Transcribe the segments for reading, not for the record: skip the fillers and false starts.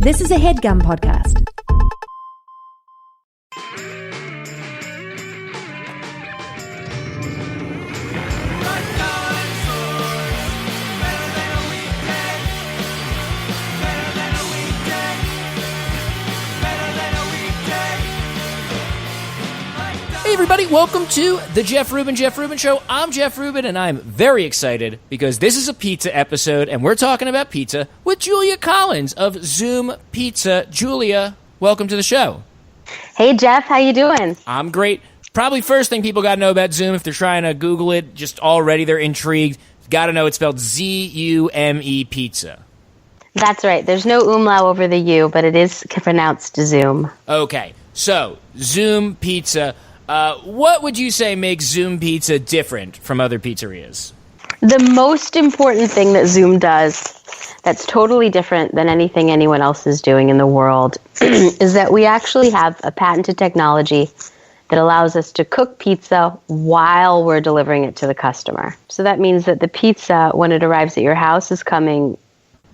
This is a HeadGum podcast. Hey everybody, welcome to the Jeff Rubin Show. I'm Jeff Rubin, and I'm very excited because this is a pizza episode, and we're talking about pizza with Julia Collins of Zume Pizza. Julia, welcome to the show. Hey Jeff, how you doing? I'm great. Probably first thing people got to know about Zume, if they're trying to Google it, just already they're intrigued. Got to know it's spelled Z-U-M-E Pizza. That's right. There's no umlaut over the U, but it is pronounced Zume. Okay, so Zume Pizza. What would you say makes Zume Pizza different from other pizzerias? The most important thing that Zume does that's totally different than anything anyone else is doing in the world is that we actually have a patented technology that allows us to cook pizza while we're delivering it to the customer. So that means that the pizza, when it arrives at your house, is coming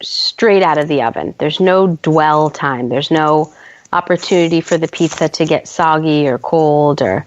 straight out of the oven. There's no dwell time. There's no opportunity for the pizza to get soggy or cold or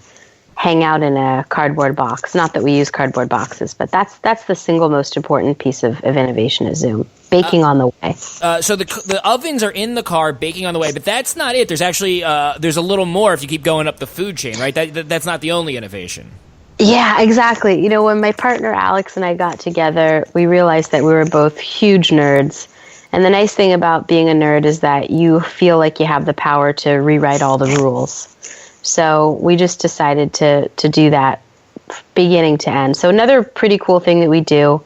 hang out in a cardboard box. Not that we use cardboard boxes, but that's the single most important piece of innovation at Zume. Baking on the way. So the ovens are in the car, baking on the way, but that's not it. There's actually there's a little more if you keep going up the food chain, right? That's not the only innovation. Yeah, exactly. You know, when my partner Alex and I got together, we realized that we were both huge nerds. And the nice thing about being a nerd is that you feel like you have the power to rewrite all the rules. So we just decided to do that beginning to end. So another pretty cool thing that we do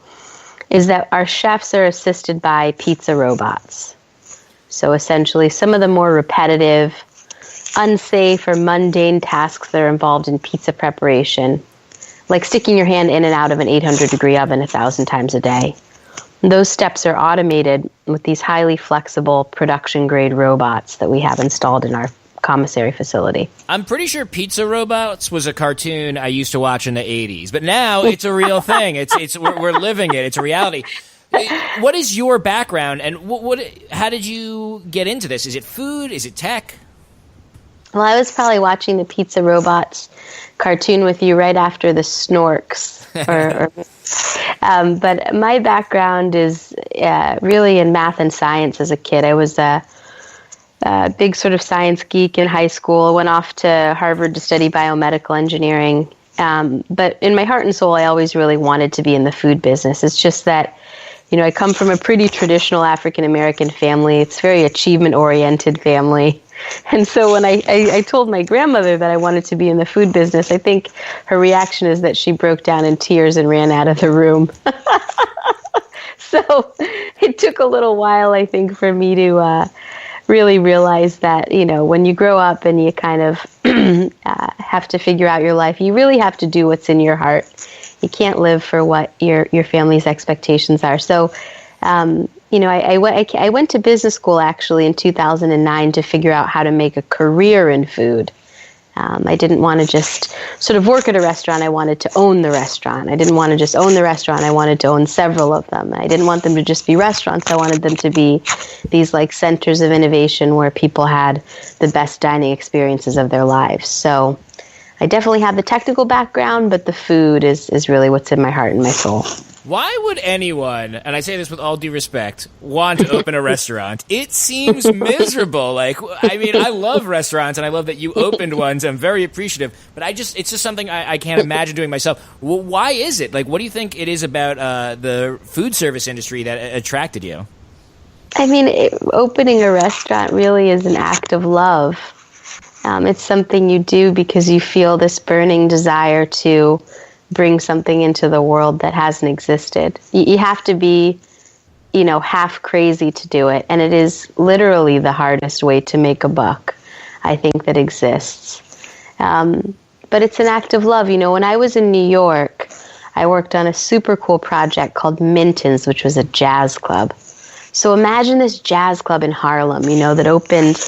is that our chefs are assisted by pizza robots. So essentially some of the more repetitive, unsafe, or mundane tasks that are involved in pizza preparation, like sticking your hand in and out of an 800-degree oven 1,000 times a day. Those steps are automated with these highly flexible production-grade robots that we have installed in our commissary facility. I'm pretty sure Pizza Robots was a cartoon I used to watch in the 80s, but now it's a real thing. We're living it. It's a reality. What is your background, and how did you get into this? Is it food? Is it tech? Well, I was probably watching the Pizza Robots cartoon with you right after the Snorks. But my background is really in math and science as a kid. I was a big sort of science geek in high school. I went off to Harvard to study biomedical engineering. But in my heart and soul, I always really wanted to be in the food business. It's just that, you know, I come from a pretty traditional African-American family. It's a very achievement-oriented family. And so when I told my grandmother that I wanted to be in the food business, I think her reaction is that she broke down in tears and ran out of the room. So it took a little while, I think, for me to really realize that, you know, when you grow up and you kind of have to figure out your life, you really have to do what's in your heart. You can't live for what your family's expectations are. So, you know, I went to business school actually in 2009 to figure out how to make a career in food. I didn't want to just sort of work at a restaurant. I wanted to own the restaurant. I didn't want to just own the restaurant. I wanted to own several of them. I didn't want them to just be restaurants. I wanted them to be these like centers of innovation where people had the best dining experiences of their lives. So I definitely have the technical background, but the food is really what's in my heart and my soul. Why would anyone, and I say this with all due respect, want to open a restaurant? It seems miserable. Like, I mean, I love restaurants, and I love that you opened ones. I'm very appreciative. But it's just something I can't imagine doing myself. Well, why is it? Like, what do you think it is about the food service industry that attracted you? I mean, opening a restaurant really is an act of love. It's something you do because you feel this burning desire to bring something into the world that hasn't existed. You have to be, you know, half crazy to do it. And it is literally the hardest way to make a buck, I think, that exists. But it's an act of love. You know, when I was in New York, I worked on a super cool project called Minton's, which was a jazz club. So imagine this jazz club in Harlem, you know, that opened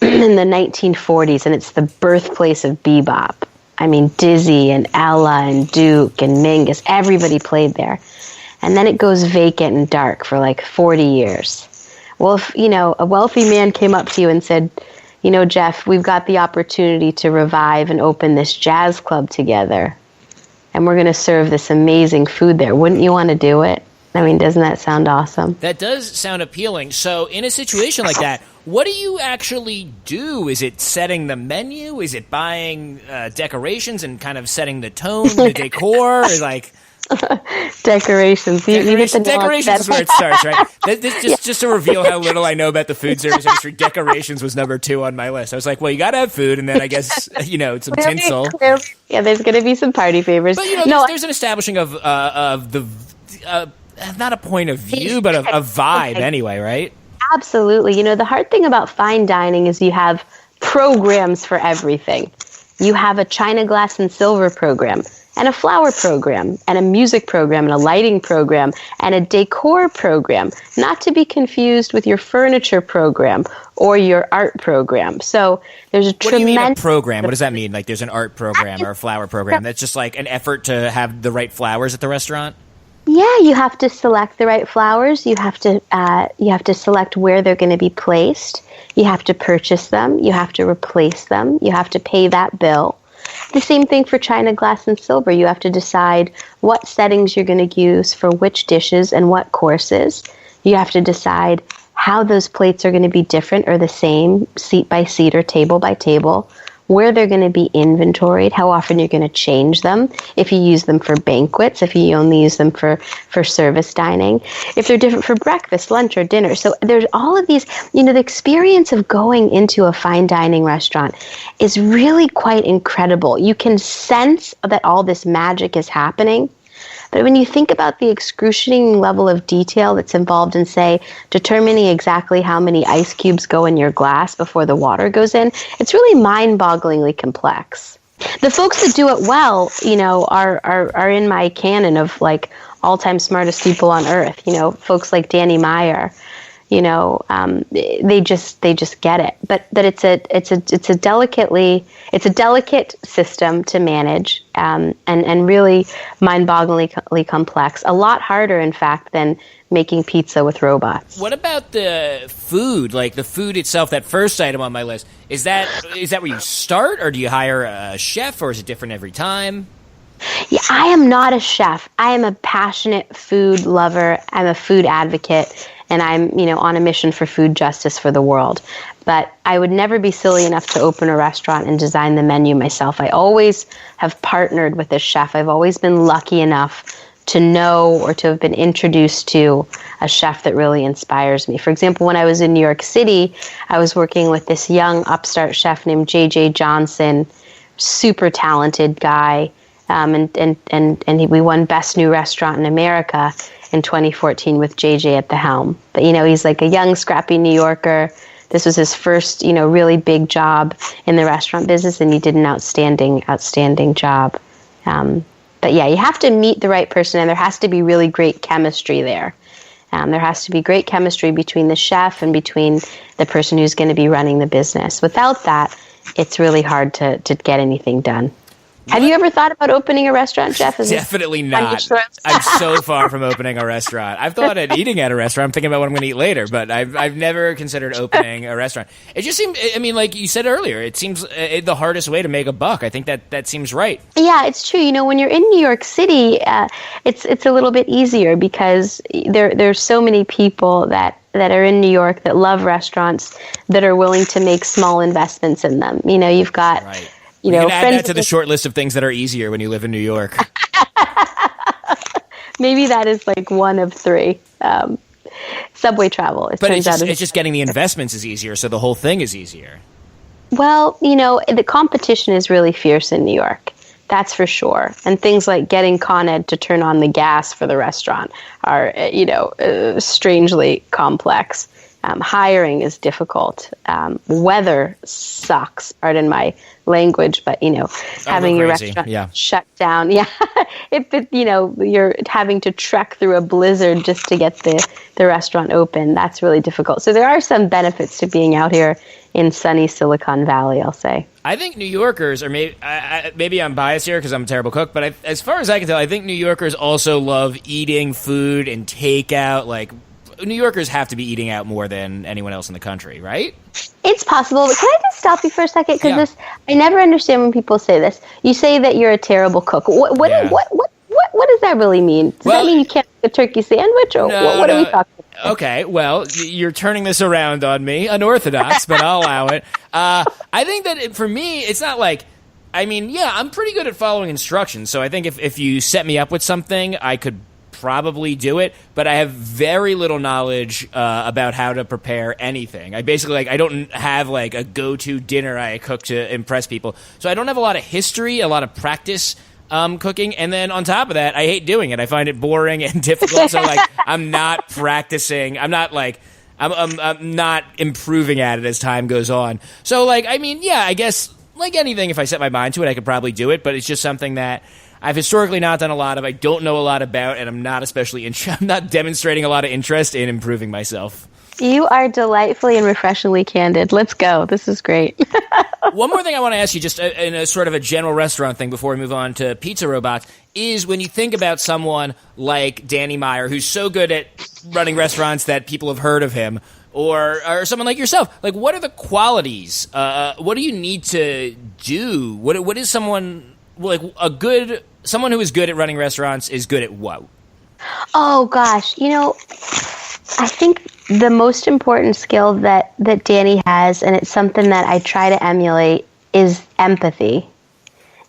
in the 1940s, and it's the birthplace of bebop. I mean, Dizzy and Ella and Duke and Mingus, everybody played there. And then it goes vacant and dark for like 40 years. Well, if, a wealthy man came up to you and said, Jeff, we've got the opportunity to revive and open this jazz club together, and we're going to serve this amazing food there. Wouldn't you want to do it? I mean, doesn't that sound awesome? That does sound appealing. So in a situation like that, what do you actually do? Is it setting the menu? Is it buying decorations and kind of setting the tone, the decor? Or like decorations. Decorations is where it starts, right? Just to reveal how little I know about the food service industry, decorations was number 2 on my list. I was like, well, you got to have food, and then I guess, some tinsel. Yeah, there's going to be some party favors. But, there's an establishing of the... not a point of view, but a vibe anyway, right? Absolutely. The hard thing about fine dining is you have programs for everything. You have a china, glass, and silver program, and a flower program, and a music program, and a lighting program, and a decor program, not to be confused with your furniture program or your art program. So there's a tremendous... What do you mean a program? What does that mean? Like there's an art program or a flower program? That's just like an effort to have the right flowers at the restaurant? Yeah, you have to select the right flowers. You have to select where they're going to be placed. You have to purchase them. You have to replace them. You have to pay that bill. The same thing for china, glass, and silver. You have to decide what settings you're going to use for which dishes and what courses. You have to decide how those plates are going to be different or the same, seat by seat or table by table, where they're going to be inventoried, how often you're going to change them, if you use them for banquets, if you only use them for service dining, if they're different for breakfast, lunch, or dinner. So there's all of these, the experience of going into a fine dining restaurant is really quite incredible. You can sense that all this magic is happening. But when you think about the excruciating level of detail that's involved in, say, determining exactly how many ice cubes go in your glass before the water goes in, it's really mind-bogglingly complex. The folks that do it well, are in my canon of like all-time smartest people on earth. Folks like Danny Meyer. They just get it. But it's a delicate system to manage, and really mind-bogglingly complex. A lot harder, in fact, than making pizza with robots. What about the food? Like the food itself, that first item on my list, is that where you start, or do you hire a chef, or is it different every time? Yeah, I am not a chef. I am a passionate food lover. I'm a food advocate, and I'm, on a mission for food justice for the world. But I would never be silly enough to open a restaurant and design the menu myself. I always have partnered with a chef. I've always been lucky enough to know or to have been introduced to a chef that really inspires me. For example, when I was in New York City, I was working with this young upstart chef named J.J. Johnson, super talented guy. We won Best New Restaurant in America in 2014 with JJ at the helm. But, he's like a young, scrappy New Yorker. This was his first, really big job in the restaurant business, and he did an outstanding job. But yeah, you have to meet the right person, and there has to be really great chemistry there. There has to be great chemistry between the chef and between the person who's going to be running the business. Without that, it's really hard to get anything done. Have you ever thought about opening a restaurant, Jeff? Definitely not. I'm so far from opening a restaurant. I've thought of eating at a restaurant. I'm thinking about what I'm going to eat later, but I've never considered opening a restaurant. It just seems, like you said earlier, it seems the hardest way to make a buck. I think that seems right. Yeah, it's true. When you're in New York City, it's a little bit easier because there's so many people that are in New York that love restaurants that are willing to make small investments in them. You've got... Right. You can add that to the short list of things that are easier when you live in New York. Maybe that is like one of 3. Subway travel. But it's just getting the investments is easier, so the whole thing is easier. Well, the competition is really fierce in New York. That's for sure. And things like getting Con Ed to turn on the gas for the restaurant are, strangely complex. Hiring is difficult. Weather sucks, pardon my language, but, having your restaurant shut down. Yeah. You're having to trek through a blizzard just to get the restaurant open. That's really difficult. So there are some benefits to being out here in sunny Silicon Valley, I'll say. I think New Yorkers, or maybe I'm biased here because I'm a terrible cook, but as far as I can tell, I think New Yorkers also love eating food and takeout, like, New Yorkers have to be eating out more than anyone else in the country, right? It's possible, but can I just stop you for a second? Because Yeah. I never understand when people say this. You say that you're a terrible cook. What does that really mean? Does that mean you can't make a turkey sandwich, or what are we talking about? Okay, well, you're turning this around on me, unorthodox, but I'll allow it. I think that for me, it's not like, I mean, yeah, I'm pretty good at following instructions, so I think if you set me up with something, I could probably do it, but I have very little knowledge about how to prepare anything. I basically, I don't have like a go-to dinner I cook to impress people, so I don't have a lot of history, a lot of practice cooking, and then on top of that, I hate doing it. I find it boring and difficult, so like I'm not practicing. I'm not like I'm not improving at it as time goes on. So like, I mean, yeah, I guess like anything, if I set my mind to it, I could probably do it, but it's just something that I've historically not done a lot of, I don't know a lot about, and I'm not especially I'm not demonstrating a lot of interest in improving myself. You are delightfully and refreshingly candid. Let's go. This is great. One more thing I want to ask you, just in a sort of a general restaurant thing before we move on to pizza robots, is when you think about someone like Danny Meyer, who's so good at running restaurants that people have heard of him, or someone like yourself, like what are the qualities? What do you need to do? What is someone like someone who is good at running restaurants is good at what? Oh gosh, I think the most important skill that Danny has, and it's something that I try to emulate, is empathy.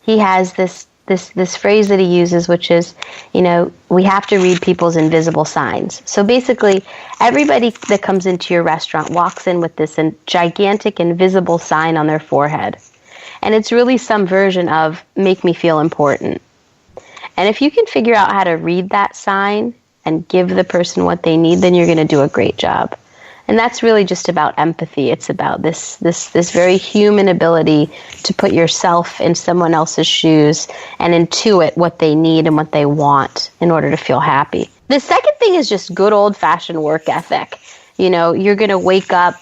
He has this phrase that he uses, which is, we have to read people's invisible signs. So basically, everybody that comes into your restaurant walks in with this gigantic invisible sign on their forehead. And it's really some version of make me feel important. And if you can figure out how to read that sign and give the person what they need, then you're going to do a great job. And that's really just about empathy. It's about this very human ability to put yourself in someone else's shoes and intuit what they need and what they want in order to feel happy. The second thing is just good old-fashioned work ethic. You're going to wake up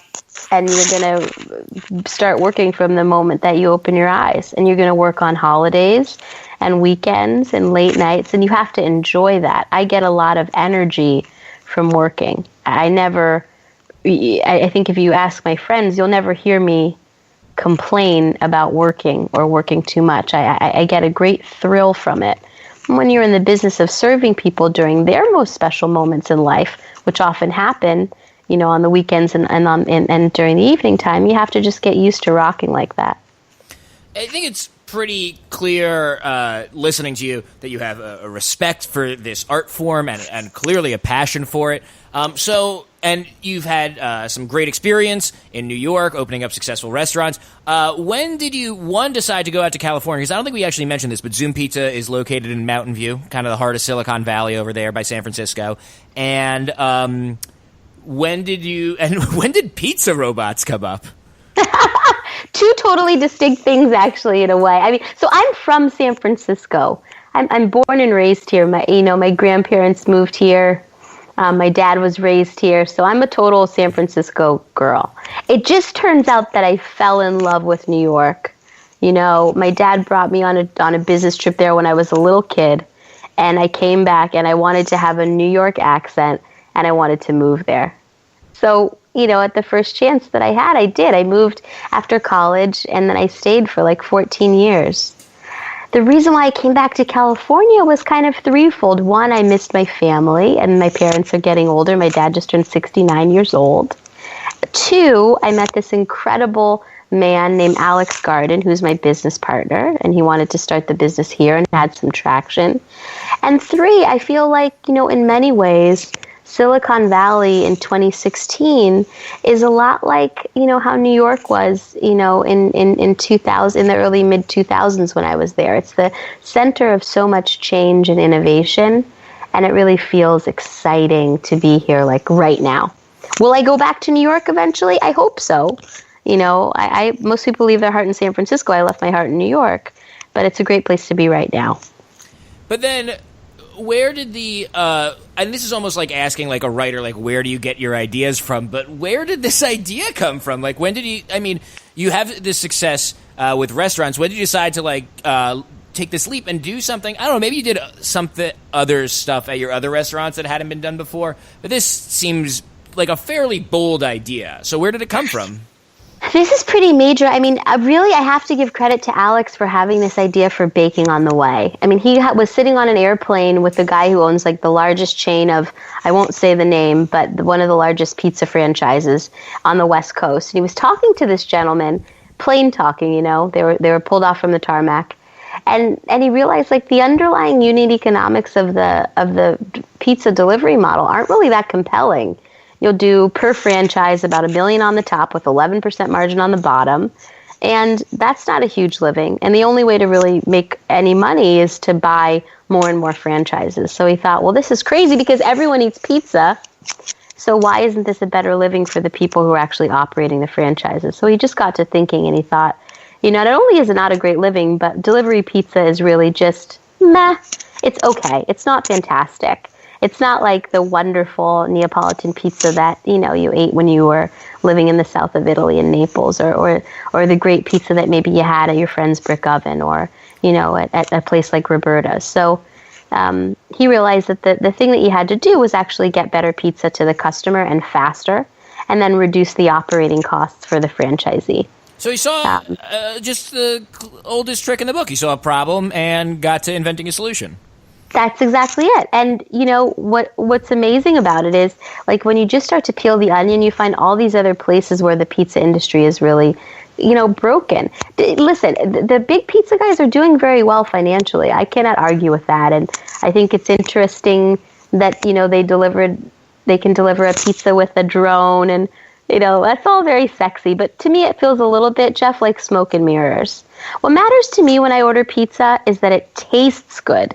and you're going to start working from the moment that you open your eyes. And you're going to work on holidays and weekends and late nights, and you have to enjoy that. I get a lot of energy from working. I think if you ask my friends, you'll never hear me complain about working or working too much. I get a great thrill from it. When you're in the business of serving people during their most special moments in life, which often happen, on the weekends and during the evening time, you have to just get used to rocking like that. I think it's pretty clear, listening to you, that you have a respect for this art form and clearly a passion for it. And you've had some great experience in New York, opening up successful restaurants. When did you, decide to go out to California? Because I don't think we actually mentioned this, but Zume Pizza is located in Mountain View, kind of the heart of Silicon Valley over there by San Francisco. And when did pizza robots come up? Two totally distinct things, actually, in a way. So I'm from San Francisco. I'm born and raised here. My grandparents moved here. My dad was raised here, so I'm a total San Francisco girl. It just turns out that I fell in love with New York. My dad brought me on a business trip there when I was a little kid, and I came back and I wanted to have a New York accent, and I wanted to move there. So, at the first chance that I had, I did. I moved after college, and then I stayed for like 14 years. The reason why I came back to California was kind of threefold. One, I missed my family, and my parents are getting older. My dad just turned 69 years old. Two, I met this incredible man named Alex Garden, who's my business partner, and he wanted to start the business here and had some traction. And three, I feel like, in many ways, Silicon Valley in 2016 is a lot like, how New York was, in 2000, in the early mid 2000s when I was there. It's the center of so much change and innovation, and it really feels exciting to be here, like right now. Will I go back to New York eventually? I hope so. Most people leave their heart in San Francisco. I left my heart in New York, but it's a great place to be right now. But then, where did and this is almost like asking like a writer, like, where do you get your ideas from? But where did this idea come from? Like, when did you have this success with restaurants. When did you decide to take this leap and do something. I don't know, maybe you did something other stuff at your other restaurants that hadn't been done before, but this seems like a fairly bold idea. So where did it come from? This is pretty major. I mean, really, I have to give credit to Alex for having this idea for baking on the way. I mean, he was sitting on an airplane with the guy who owns like the largest chain of, I won't say the name, but one of the largest pizza franchises on the West Coast. And he was talking to this gentleman, plain talking, you know, they were pulled off from the tarmac. And he realized like the underlying unit economics of the pizza delivery model aren't really that compelling. You'll do per franchise about $1 million on the top with 11% margin on the bottom. And that's not a huge living. And the only way to really make any money is to buy more and more franchises. So he thought, well, this is crazy because everyone eats pizza. So why isn't this a better living for the people who are actually operating the franchises? So he just got to thinking and he thought, you know, not only is it not a great living, but delivery pizza is really just meh. It's okay. It's not fantastic. It's not like the wonderful Neapolitan pizza that, you know, you ate when you were living in the south of Italy in Naples, or the great pizza that maybe you had at your friend's brick oven, or, you know, at a place like Roberta's. So he realized that the thing that you had to do was actually get better pizza to the customer and faster, and then reduce the operating costs for the franchisee. So he saw just the oldest trick in the book. He saw a problem and got to inventing a solution. That's exactly it. And, you know, what's amazing about it is, like, when you just start to peel the onion, you find all these other places where the pizza industry is really, you know, broken. Listen, the big pizza guys are doing very well financially. I cannot argue with that. And I think it's interesting that, you know, they can deliver a pizza with a drone, and, you know, that's all very sexy. But to me, it feels a little bit, Jeff, like smoke and mirrors. What matters to me when I order pizza is that it tastes good.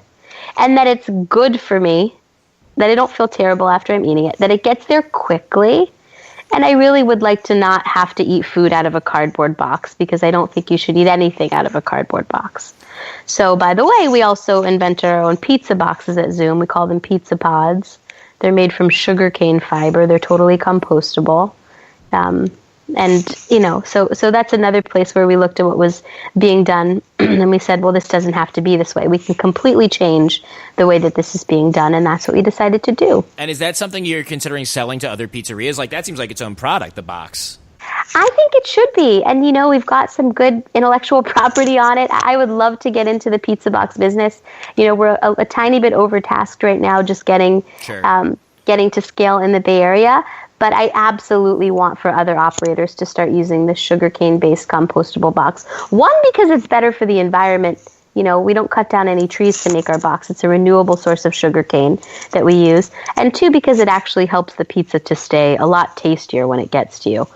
And that it's good for me, that I don't feel terrible after I'm eating it, that it gets there quickly. And I really would like to not have to eat food out of a cardboard box, because I don't think you should eat anything out of a cardboard box. So, by the way, we also invent our own pizza boxes at Zume. We call them pizza pods. They're made from sugarcane fiber. They're totally compostable. And, you know, so that's another place where we looked at what was being done and we said, well, this doesn't have to be this way. We can completely change the way that this is being done, and that's what we decided to do. And is that something you're considering selling to other pizzerias? Like, that seems like its own product, the box. I think it should be. And, you know, we've got some good intellectual property on it. I would love to get into the pizza box business. You know, we're a tiny bit overtasked right now just getting to scale in the Bay Area. But I absolutely want for other operators to start using the sugarcane-based compostable box. One, because it's better for the environment. You know, we don't cut down any trees to make our box. It's a renewable source of sugarcane that we use. And two, because it actually helps the pizza to stay a lot tastier when it gets to you.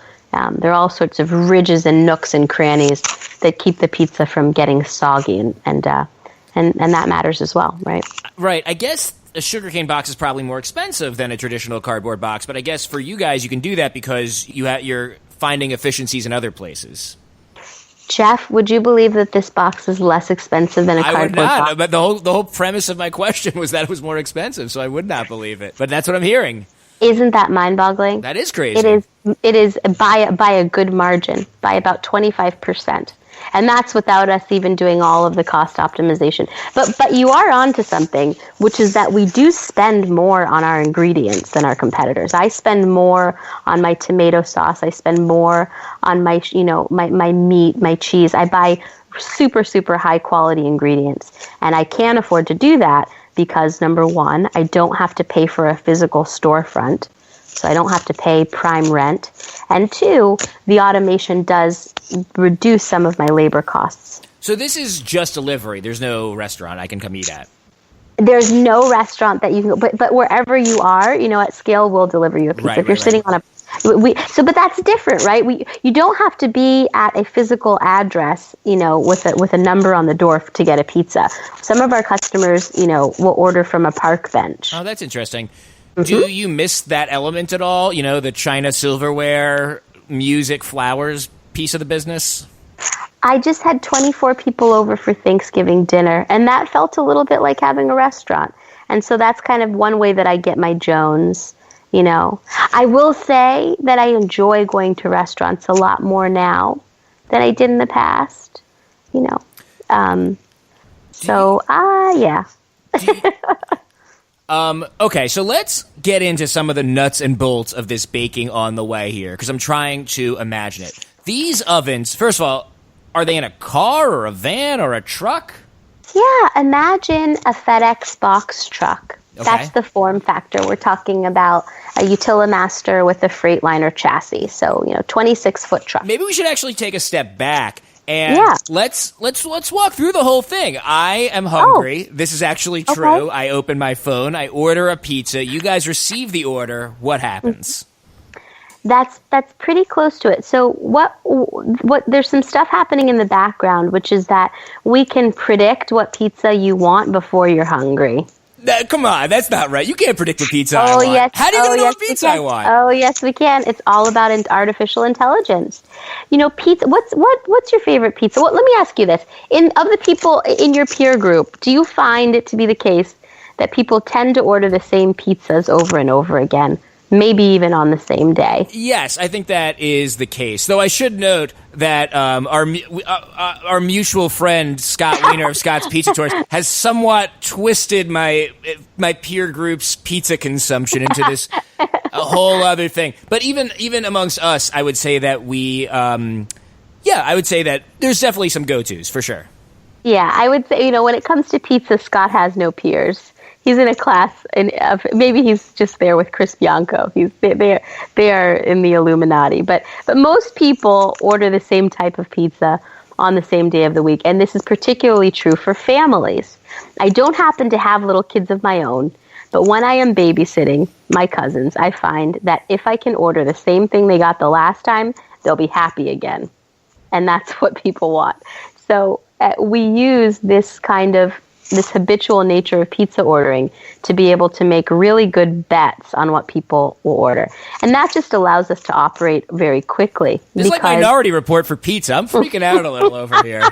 There are all sorts of ridges and nooks and crannies that keep the pizza from getting soggy, and that matters as well, right? Right. I guess a sugarcane box is probably more expensive than a traditional cardboard box, but I guess for you guys, you can do that because you're finding efficiencies in other places. Jeff, would you believe that this box is less expensive than a cardboard box? I would not, but the whole premise of my question was that it was more expensive, so I would not believe it. But that's what I'm hearing. Isn't that mind-boggling? That is crazy. It is by a good margin, by about 25%. And that's without us even doing all of the cost optimization. But you are onto something, which is that we do spend more on our ingredients than our competitors. I spend more on my tomato sauce. I spend more on my meat, my cheese. I buy super, super high quality ingredients. And I can't afford to do that because, number one, I don't have to pay for a physical storefront. So I don't have to pay prime rent. And two, the automation does reduce some of my labor costs. So this is just delivery. There's no restaurant I can come eat at. There's no restaurant that you can go, but wherever you are, you know, at scale, we'll deliver you a pizza. If you're sitting on but that's different, right? You don't have to be at a physical address, you know, with a number on the door to get a pizza. Some of our customers, you know, will order from a park bench. Oh, that's interesting. Do you miss that element at all? You know, the China silverware, music, flowers piece of the business? I just had 24 people over for Thanksgiving dinner, and that felt a little bit like having a restaurant. And so that's kind of one way that I get my Jones, you know. I will say that I enjoy going to restaurants a lot more now than I did in the past, you know. So, yeah. Okay, so let's get into some of the nuts and bolts of this baking on the way here, because I'm trying to imagine it. These ovens, first of all, are they in a car or a van or a truck? Yeah, imagine a FedEx box truck. Okay. That's the form factor. We're talking about a Utilimaster with a Freightliner chassis. So, 26-foot truck. Maybe we should actually take a step back and Yeah. let's walk through the whole thing. I am hungry. This is actually true. Okay. I open my phone. I order a pizza. You guys receive the order. What happens? That's pretty close to it. So what there's some stuff happening in the background, which is that we can predict what pizza you want before you're hungry. Come on, that's not right. You can't predict the pizza I want. Yes. How do you know what we pizza can. I want? Oh, yes, we can. It's all about artificial intelligence. Pizza. What's your favorite pizza? Let me ask you this: of the people in your peer group, do you find it to be the case that people tend to order the same pizzas over and over again? Maybe even on the same day. Yes, I think that is the case. Though I should note that our mutual friend Scott Wiener of Scott's Pizza Tours has somewhat twisted my peer group's pizza consumption into this a whole other thing. But even amongst us, I would say that I would say that there's definitely some go-tos for sure. Yeah, I would say when it comes to pizza, Scott has no peers. He's in a class, maybe he's just there with Chris Bianco. They are in the Illuminati. But most people order the same type of pizza on the same day of the week, and this is particularly true for families. I don't happen to have little kids of my own, but when I am babysitting my cousins, I find that if I can order the same thing they got the last time, they'll be happy again. And that's what people want. So we use this habitual nature of pizza ordering to be able to make really good bets on what people will order. And that just allows us to operate very quickly. It's like Minority Report for pizza. I'm freaking out a little over here.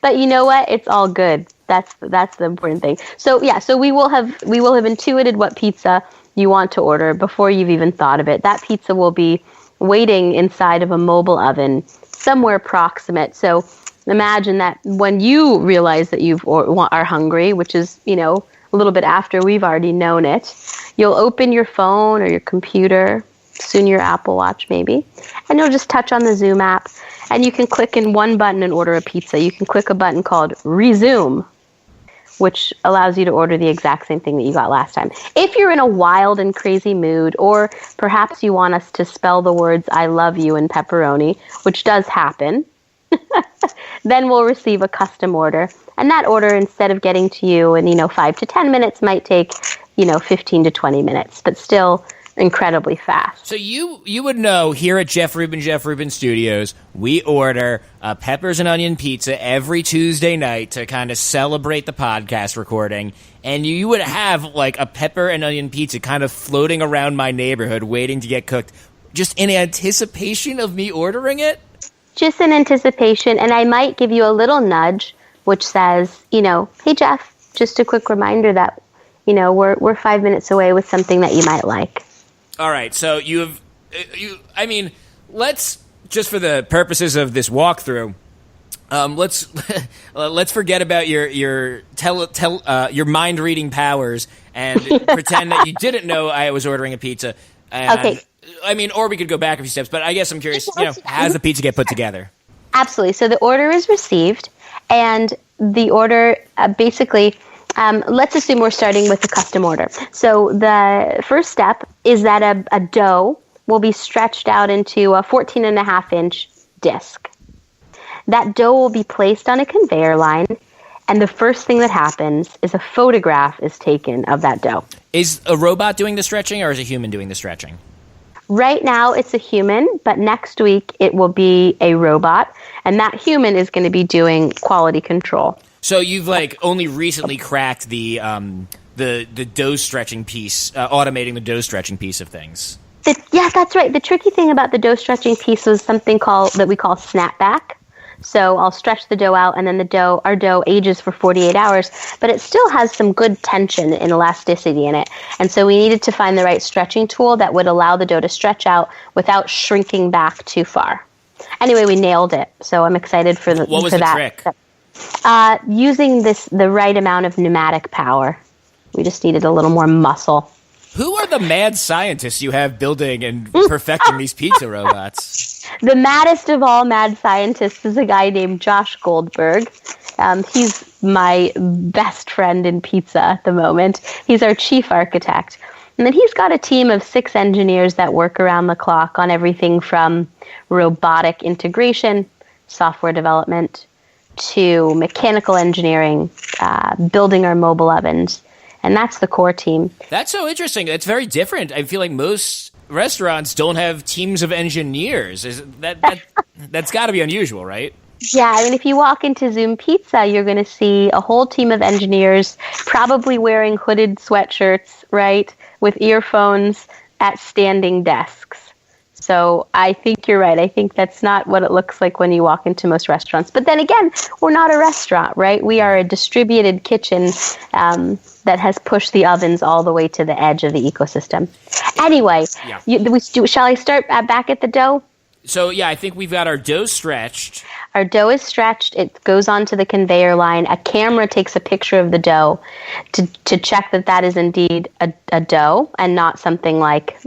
But you know what? It's all good. That's the important thing. So we will have intuited what pizza you want to order before you've even thought of it. That pizza will be waiting inside of a mobile oven somewhere proximate. So imagine that when you realize that you are hungry, which is, a little bit after we've already known it, you'll open your phone or your computer, soon your Apple Watch maybe, and you'll just touch on the Zume app, and you can click in one button and order a pizza. You can click a button called Resume, which allows you to order the exact same thing that you got last time. If you're in a wild and crazy mood, or perhaps you want us to spell the words I love you in pepperoni, which does happen, then we'll receive a custom order. And that order, instead of getting to you in, 5 to 10 minutes, might take, 15 to 20 minutes, but still incredibly fast. So you would know here at Jeff Rubin Studios, we order a peppers and onion pizza every Tuesday night to kind of celebrate the podcast recording. And you would have like a pepper and onion pizza kind of floating around my neighborhood waiting to get cooked, just in anticipation of me ordering it. Just in anticipation, and I might give you a little nudge, which says, hey Jeff, just a quick reminder that, we're 5 minutes away with something that you might like. All right, so let's, just for the purposes of this walkthrough, let's forget about your mind reading powers and pretend that you didn't know I was ordering a pizza. And, okay. Or we could go back a few steps, but I guess I'm curious, how does the pizza get put together? Absolutely. So the order is received, and the order basically, let's assume we're starting with a custom order. So the first step is that a dough will be stretched out into a 14.5-inch disc. That dough will be placed on a conveyor line, and the first thing that happens is a photograph is taken of that dough. Is a robot doing the stretching, or is a human doing the stretching? Right now, it's a human, but next week it will be a robot, and that human is going to be doing quality control. So you've only recently cracked the dough stretching piece, automating the dough stretching piece of things. Yeah, that's right. The tricky thing about the dough stretching piece was something that we call snapback. So I'll stretch the dough out, and then our dough ages for 48 hours, but it still has some good tension and elasticity in it. And so we needed to find the right stretching tool that would allow the dough to stretch out without shrinking back too far. Anyway, we nailed it. So I'm excited for that. What was the trick? Using the right amount of pneumatic power. We just needed a little more muscle. Who are the mad scientists you have building and perfecting these pizza robots? The maddest of all mad scientists is a guy named Josh Goldberg. He's my best friend in pizza at the moment. He's our chief architect. And then he's got a team of 6 engineers that work around the clock on everything from robotic integration, software development, to mechanical engineering, building our mobile ovens. And that's the core team. That's so interesting. It's very different. I feel like most restaurants don't have teams of engineers. That's got to be unusual, right? Yeah, I mean, if you walk into Zume Pizza, you're going to see a whole team of engineers probably wearing hooded sweatshirts, right, with earphones at standing desks. So I think you're right. I think that's not what it looks like when you walk into most restaurants. But then again, we're not a restaurant, right? We are a distributed kitchen that has pushed the ovens all the way to the edge of the ecosystem. Anyway, shall I start back at the dough? So, yeah, I think we've got our dough stretched. Our dough is stretched. It goes onto the conveyor line. A camera takes a picture of the dough to check that is indeed a dough and not something like,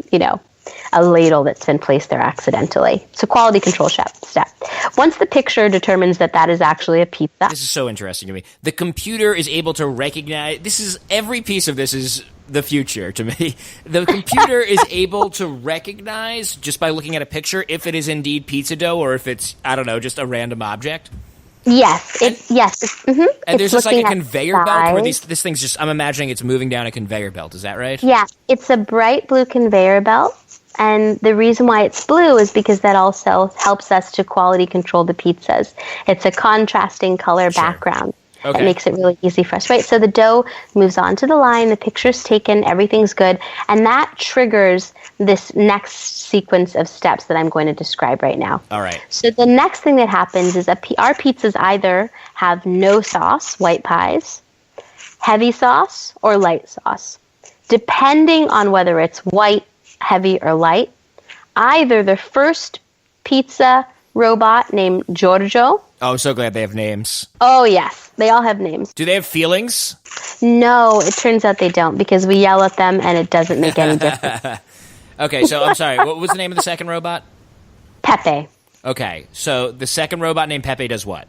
a ladle that's been placed there accidentally. It's a quality control step. Once the picture determines that is actually a pizza. This is so interesting to me. The computer is able to recognize, every piece of this is the future to me. The computer is able to recognize, just by looking at a picture, if it is indeed pizza dough or if it's, I don't know, just a random object. Yes. And there's just like a conveyor belt where this thing's just, I'm imagining it's moving down a conveyor belt. Is that right? Yeah. It's a bright blue conveyor belt. And the reason why it's blue is because that also helps us to quality control the pizzas. It's a contrasting color background. Okay. That makes it really easy for us, right? So the dough moves onto the line, the picture's taken, everything's good, and that triggers this next sequence of steps that I'm going to describe right now. All right. So the next thing that happens is our pizzas either have no sauce, white pies, heavy sauce, or light sauce. Depending on whether it's white, heavy, or light, either the first pizza robot named Giorgio. Oh, I'm so glad they have names. Oh, yes. They all have names. Do they have feelings? No, it turns out they don't because we yell at them and it doesn't make any difference. Okay, so I'm sorry. What was the name of the second robot? Pepe. Okay, so the second robot named Pepe does what?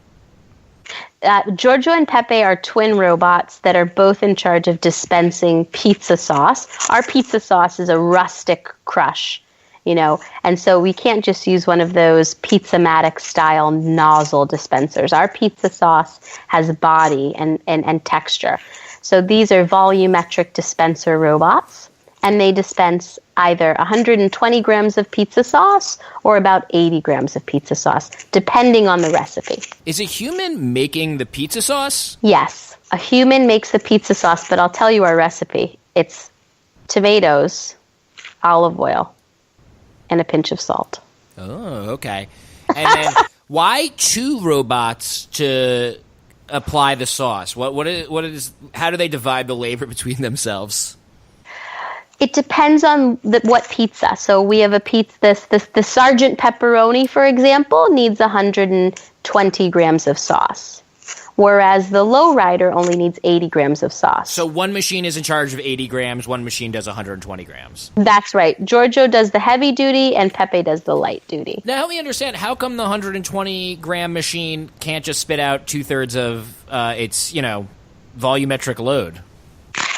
Giorgio and Pepe are twin robots that are both in charge of dispensing pizza sauce. Our pizza sauce is a rustic crush, and so we can't just use one of those Pizza-matic style nozzle dispensers. Our pizza sauce has body and texture. So these are volumetric dispenser robots, and they dispense either 120 grams of pizza sauce or about 80 grams of pizza sauce, depending on the recipe. Is a human making the pizza sauce? Yes, a human makes the pizza sauce, but I'll tell you our recipe. It's tomatoes, olive oil, and a pinch of salt. Oh, okay. And then why 2 robots to apply the sauce? What is how do they divide the labor between themselves? It depends on what pizza. So we have a pizza, the Sergeant Pepperoni, for example, needs 120 grams of sauce, whereas the Lowrider only needs 80 grams of sauce. So one machine is in charge of 80 grams, one machine does 120 grams. That's right. Giorgio does the heavy duty and Pepe does the light duty. Now help me understand, how come the 120-gram machine can't just spit out 2/3 of its, volumetric load?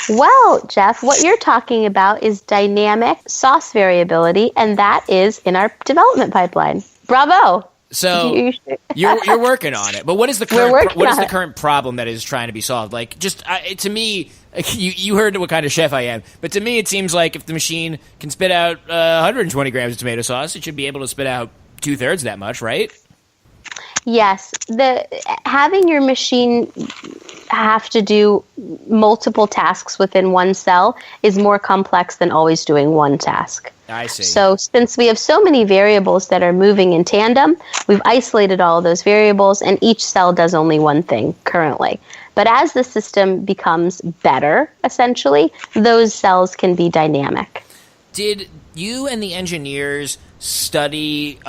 Well, Jeff, what you're talking about is dynamic sauce variability, and that is in our development pipeline. Bravo! So you're working on it, but what is the current problem that is trying to be solved? Like, just to me, you heard what kind of chef I am, but to me, it seems like if the machine can spit out 120 grams of tomato sauce, it should be able to spit out 2/3 that much, right? Yes, having your machine have to do multiple tasks within one cell is more complex than always doing one task. I see. So since we have so many variables that are moving in tandem, we've isolated all of those variables, and each cell does only one thing currently. But as the system becomes better, essentially, those cells can be dynamic. Did you and the engineers study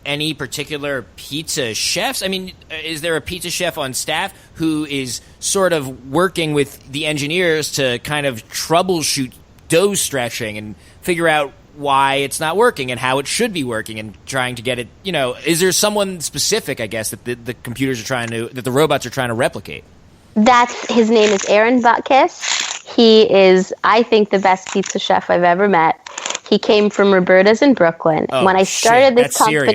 any particular pizza chefs? I mean, is there a pizza chef on staff who is sort of working with the engineers to kind of troubleshoot dough stretching and figure out why it's not working and how it should be working and trying to get it, is there someone specific, I guess, that the computers are that the robots are trying to replicate? His name is Aaron Butkus. He is, I think, the best pizza chef I've ever met. He came from Roberta's in Brooklyn. When I started this company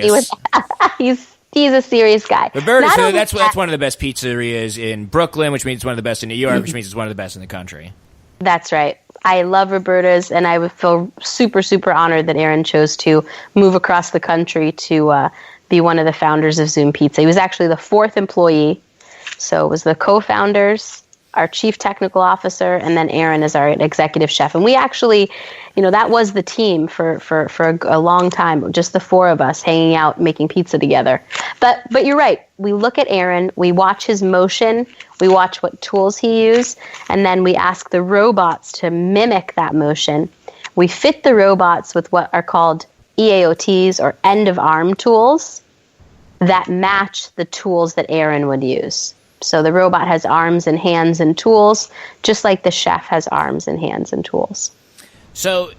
he's a serious guy. Roberta's, that's one of the best pizzerias in Brooklyn, which means it's one of the best in New York, which means it's one of the best in the country. That's right. I love Roberta's, and I would feel super, super honored that Aaron chose to move across the country to be one of the founders of Zume Pizza. He was actually the fourth employee. So it was the co-founders, our chief technical officer, and then Aaron is our executive chef. And we actually, that was the team for a long time, just the four of us hanging out, making pizza together. But you're right. We look at Aaron, we watch his motion, we watch what tools he used, and then we ask the robots to mimic that motion. We fit the robots with what are called EAOTs, or end-of-arm tools, that match the tools that Aaron would use. So the robot has arms and hands and tools, just like the chef has arms and hands and tools. So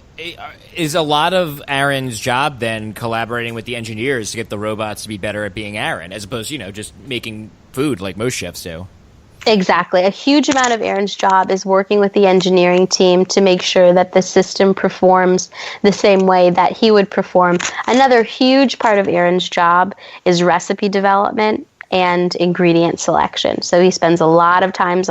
is a lot of Aaron's job then collaborating with the engineers to get the robots to be better at being Aaron, as opposed to, just making food like most chefs do? Exactly. A huge amount of Aaron's job is working with the engineering team to make sure that the system performs the same way that he would perform. Another huge part of Aaron's job is recipe development and ingredient selection. So he spends a lot of time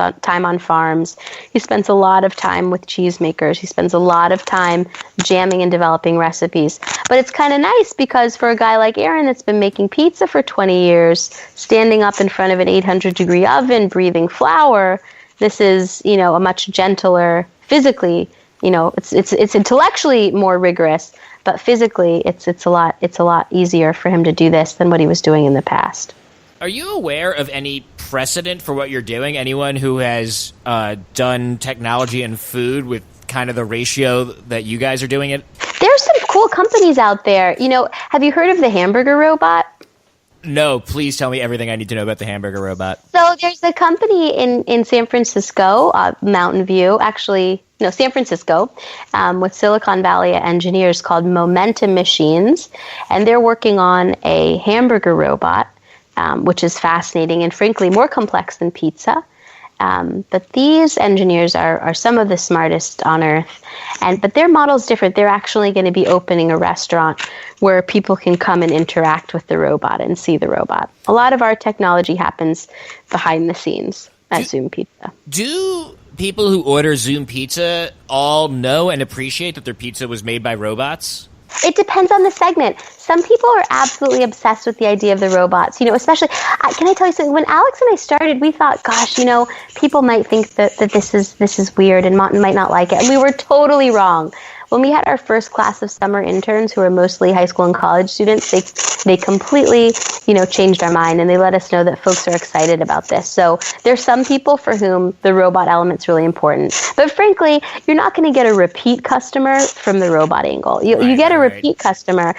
on farms. He spends a lot of time with cheesemakers. He spends a lot of time jamming and developing recipes. But it's kind of nice because for a guy like Aaron that's been making pizza for 20 years, standing up in front of an 800-degree oven, breathing flour, this is, a much gentler, physically, it's intellectually more rigorous, but physically it's a lot easier for him to do this than what he was doing in the past. Are you aware of any precedent for what you're doing? Anyone who has done technology and food with kind of the ratio that you guys are doing it? There's some cool companies out there. Have you heard of the Hamburger Robot? No, please tell me everything I need to know about the Hamburger Robot. So there's a company in San Francisco, Mountain View, San Francisco, with Silicon Valley engineers called Momentum Machines, and they're working on a hamburger robot, which is fascinating and frankly more complex than pizza. But these engineers are some of the smartest on earth. But their model is different. They're actually going to be opening a restaurant where people can come and interact with the robot and see the robot. A lot of our technology happens behind the scenes at Zume Pizza. Do people who order Zume Pizza all know and appreciate that their pizza was made by robots? It depends on the segment. Some people are absolutely obsessed with the idea of the robots. Especially, can I tell you something? When Alex and I started, we thought, gosh, people might think that this is weird and might not like it. And we were totally wrong. When we had our first class of summer interns, who were mostly high school and college students, they completely, changed our mind, and they let us know that folks are excited about this. So there's some people for whom the robot element's really important. But frankly, you're not going to get a repeat customer from the robot angle. You get a repeat customer,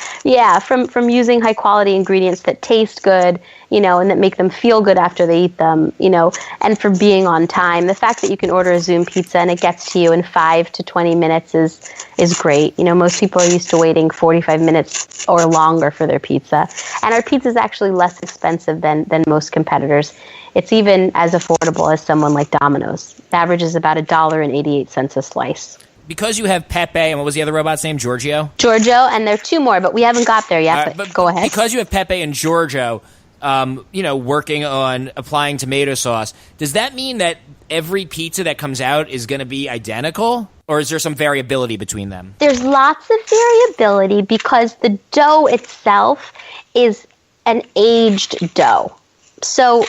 from using high quality ingredients that taste good, and that make them feel good after they eat them, and for being on time. The fact that you can order a Zume Pizza and it gets to you in 5 to 20 minutes is great. Most people are used to waiting 45 minutes or longer for their pizza. And our pizza is actually less expensive than most competitors. It's even as affordable as someone like Domino's. The average is about $1.88 a slice. Because you have Pepe, and what was the other robot's name? Giorgio, and there are two more, but we haven't got there yet. But go ahead. Because you have Pepe and Giorgio, working on applying tomato sauce, does that mean that every pizza that comes out is going to be identical? Or is there some variability between them? There's lots of variability because the dough itself is an aged dough. So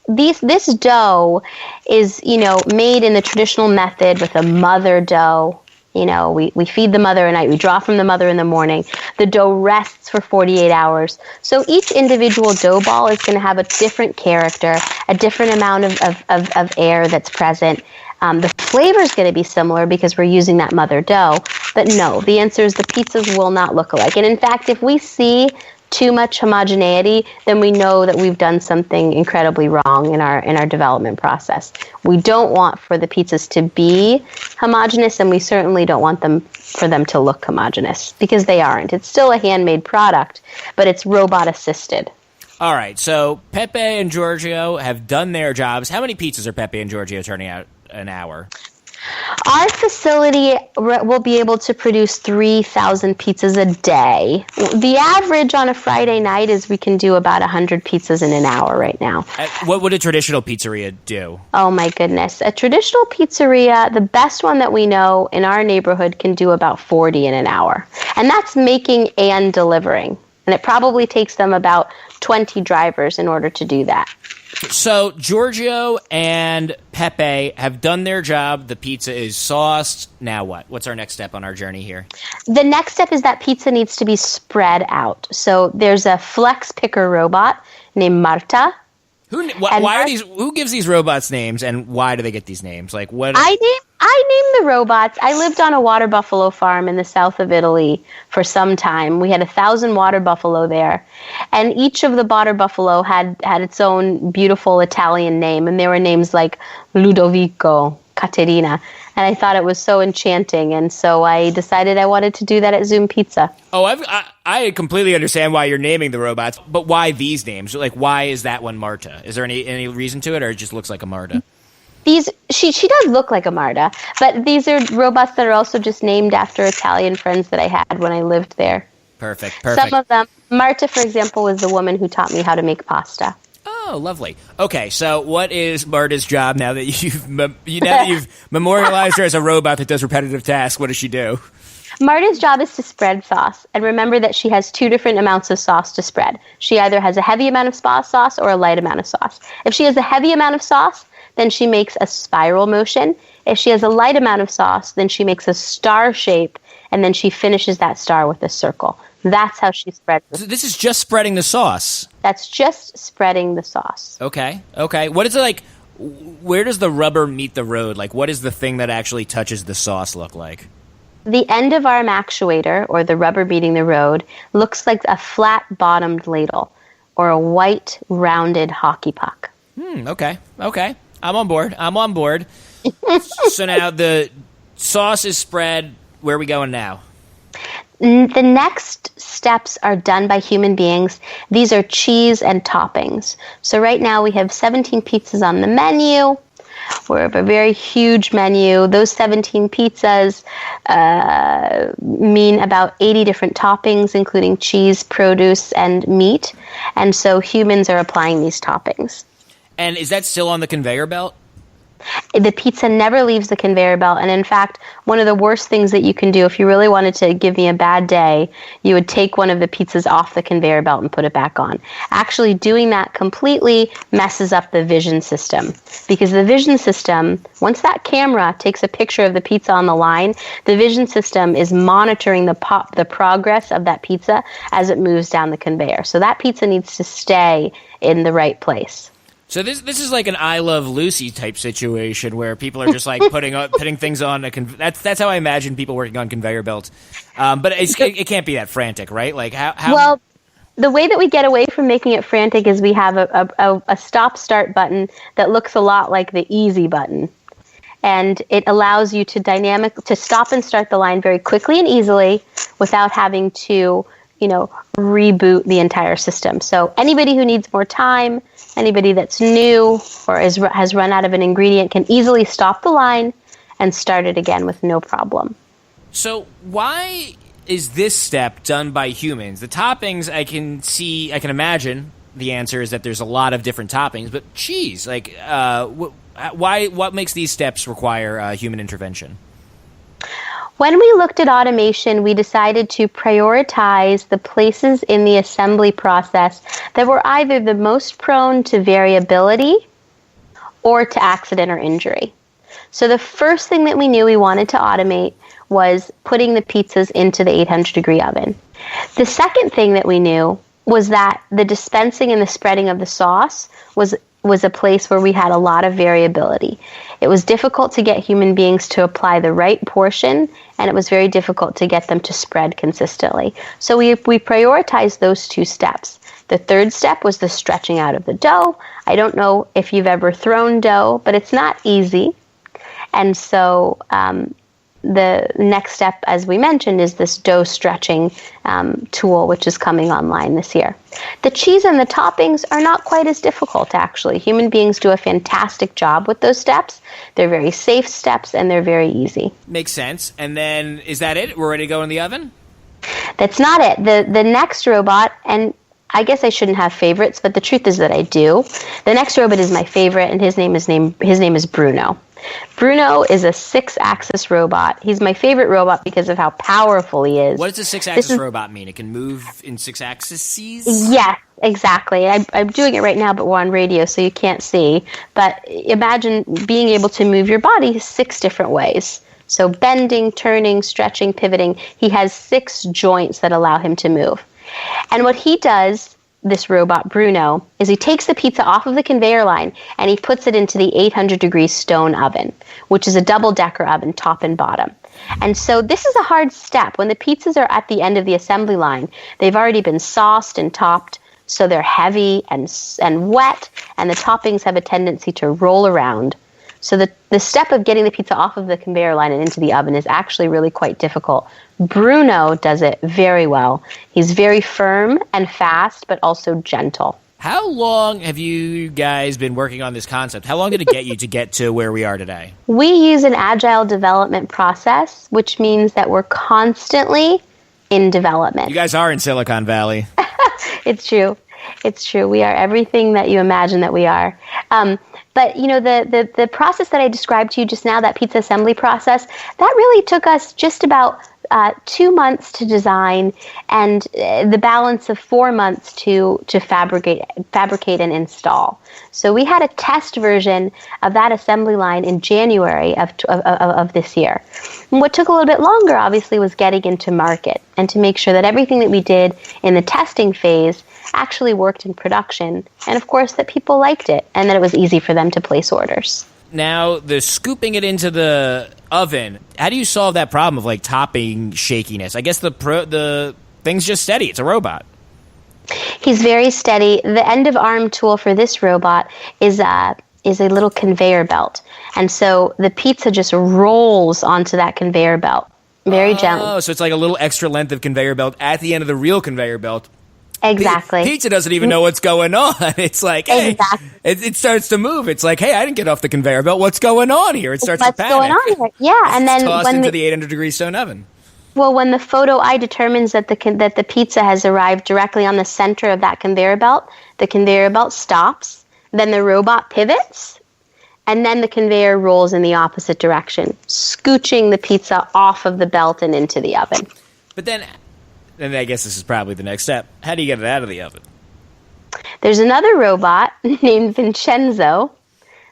this dough is, made in the traditional method with a mother dough. We feed the mother at night. We draw from the mother in the morning. The dough rests for 48 hours. So each individual dough ball is going to have a different character, a different amount of air that's present. The flavor is going to be similar because we're using that mother dough, But no, the answer is the pizzas will not look alike. And in fact, if we see too much homogeneity, then we know that we've done something incredibly wrong in our development process. We don't want for the pizzas to be homogeneous, and we certainly don't want for them to look homogeneous, because they aren't. It's still a handmade product, but it's robot assisted. All right, so Pepe and Giorgio have done their jobs. How many pizzas are Pepe and Giorgio turning out an hour? Our facility will be able to produce 3,000 pizzas a day. The average on a Friday night is we can do about 100 pizzas in an hour right now. What would a traditional pizzeria do? Oh, my goodness. A traditional pizzeria, the best one that we know in our neighborhood, can do about 40 in an hour. And that's making and delivering. And it probably takes them about 20 drivers in order to do that. So Giorgio and Pepe have done their job. The pizza is sauced. Now what? What's our next step on our journey here? The next step is that pizza needs to be spread out. So there's a flex picker robot named Marta. Who gives these robots names, and why do they get these names? Like what? I named the robots. I lived on a water buffalo farm in the south of Italy for some time. We had 1,000 water buffalo there, and each of the water buffalo had its own beautiful Italian name, and there were names like Ludovico, Caterina, and I thought it was so enchanting, and so I decided I wanted to do that at Zume Pizza. Oh, I completely understand why you're naming the robots, but why these names? Like, why is that one Marta? Is there any reason to it, or it just looks like a Marta? She does look like a Marta, but these are robots that are also just named after Italian friends that I had when I lived there. Perfect. Some of them, Marta, for example, was the woman who taught me how to make pasta. Oh, lovely. Okay, so what is Marta's job now that you've memorialized her as a robot that does repetitive tasks? What does she do? Marta's job is to spread sauce, and remember that she has two different amounts of sauce to spread. She either has a heavy amount of sauce or a light amount of sauce. If she has a heavy amount of sauce, then she makes a spiral motion. If she has a light amount of sauce, then she makes a star shape, and then she finishes that star with a circle. That's how she spreads it. So this is just spreading the sauce? That's just spreading the sauce. Okay. What is it like? Where does the rubber meet the road? Like, what does the thing that actually touches the sauce look like? The end of arm actuator, or the rubber meeting the road, looks like a flat-bottomed ladle or a white, rounded hockey puck. Okay. I'm on board. So now the sauce is spread. Where are we going now? The next steps are done by human beings. These are cheese and toppings. So right now we have 17 pizzas on the menu. We have a very huge menu. Those 17 pizzas mean about 80 different toppings, including cheese, produce, and meat. And so humans are applying these toppings. And is that still on the conveyor belt? The pizza never leaves the conveyor belt, and in fact, one of the worst things that you can do if you really wanted to give me a bad day, you would take one of the pizzas off the conveyor belt and put it back on. Actually, doing that completely messes up the vision system, because the vision system, once that camera takes a picture of the pizza on the line, the vision system is monitoring the progress of that pizza as it moves down the conveyor. So that pizza needs to stay in the right place. So this is like an I Love Lucy type situation where people are just like putting things on that's how I imagine people working on conveyor belts. But it can't be that frantic, right? Like how? Well, the way that we get away from making it frantic is we have a stop-start button that looks a lot like the easy button, and it allows you to stop and start the line very quickly and easily without having to reboot the entire system. So anybody who needs more time, anybody that's new or has run out of an ingredient can easily stop the line and start it again with no problem. So why is this step done by humans? The toppings, I can imagine the answer is that there's a lot of different toppings, but cheese, like what makes these steps require human intervention? When we looked at automation, we decided to prioritize the places in the assembly process that were either the most prone to variability or to accident or injury. So the first thing that we knew we wanted to automate was putting the pizzas into the 800-degree oven. The second thing that we knew was that the dispensing and the spreading of the sauce was was a place where we had a lot of variability. It was difficult to get human beings to apply the right portion, and it was very difficult to get them to spread consistently. So we prioritized those two steps. The third step was the stretching out of the dough. I don't know if you've ever thrown dough, but it's not easy. And so the next step, as we mentioned, is this dough stretching tool, which is coming online this year. The cheese and the toppings are not quite as difficult, actually. Human beings do a fantastic job with those steps. They're very safe steps, and they're very easy. Makes sense. And then, is that it? We're ready to go in the oven? That's not it. The next robot, and I guess I shouldn't have favorites, but the truth is that I do. The next robot is my favorite, and his name is Bruno. Bruno is a 6-axis robot. He's my favorite robot because of how powerful he is. What does a 6-axis robot mean? It can move in 6 axes? Yes, exactly. I'm doing it right now, but we're on radio, so you can't see. But imagine being able to move your body 6 different ways. So bending, turning, stretching, pivoting. He has 6 joints that allow him to move. And what he does, this robot, Bruno, is he takes the pizza off of the conveyor line and he puts it into the 800-degree stone oven, which is a double-decker oven, top and bottom. And so this is a hard step. When the pizzas are at the end of the assembly line, they've already been sauced and topped, so they're heavy and wet, and the toppings have a tendency to roll around. So the step of getting the pizza off of the conveyor line and into the oven is actually really quite difficult. Bruno does it very well. He's very firm and fast, but also gentle. How long have you guys been working on this concept? How long did it get you to get to where we are today? We use an agile development process, which means that we're constantly in development. You guys are in Silicon Valley. It's true. It's true. We are everything that you imagine that we are. But, you know, the process that I described to you just now, that pizza assembly process, that really took us just about 2 months to design and the balance of 4 months to fabricate and install. So we had a test version of that assembly line in January of this year. And what took a little bit longer, obviously, was getting into market and to make sure that everything that we did in the testing phase actually worked in production, and of course that people liked it and that it was easy for them to place orders. Now, the scooping it into the oven, how do you solve that problem of like topping shakiness? I guess the thing's just steady. It's a robot. He's very steady. The end of arm tool for this robot is a little conveyor belt, and so the pizza just rolls onto that conveyor belt very gently. Oh, so it's like a little extra length of conveyor belt at the end of the real conveyor belt. Exactly. Pizza doesn't even know what's going on. It's like, hey, exactly. it starts to move. It's like, hey, I didn't get off the conveyor belt. What's going on here? It starts to panic. What's going on here? Yeah, and then tossed into the 800-degree stone oven. Well, when the photo eye determines that the pizza has arrived directly on the center of that conveyor belt, the conveyor belt stops. Then the robot pivots, and then the conveyor rolls in the opposite direction, scooching the pizza off of the belt and into the oven. But then. And I guess this is probably the next step. How do you get it out of the oven? There's another robot named Vincenzo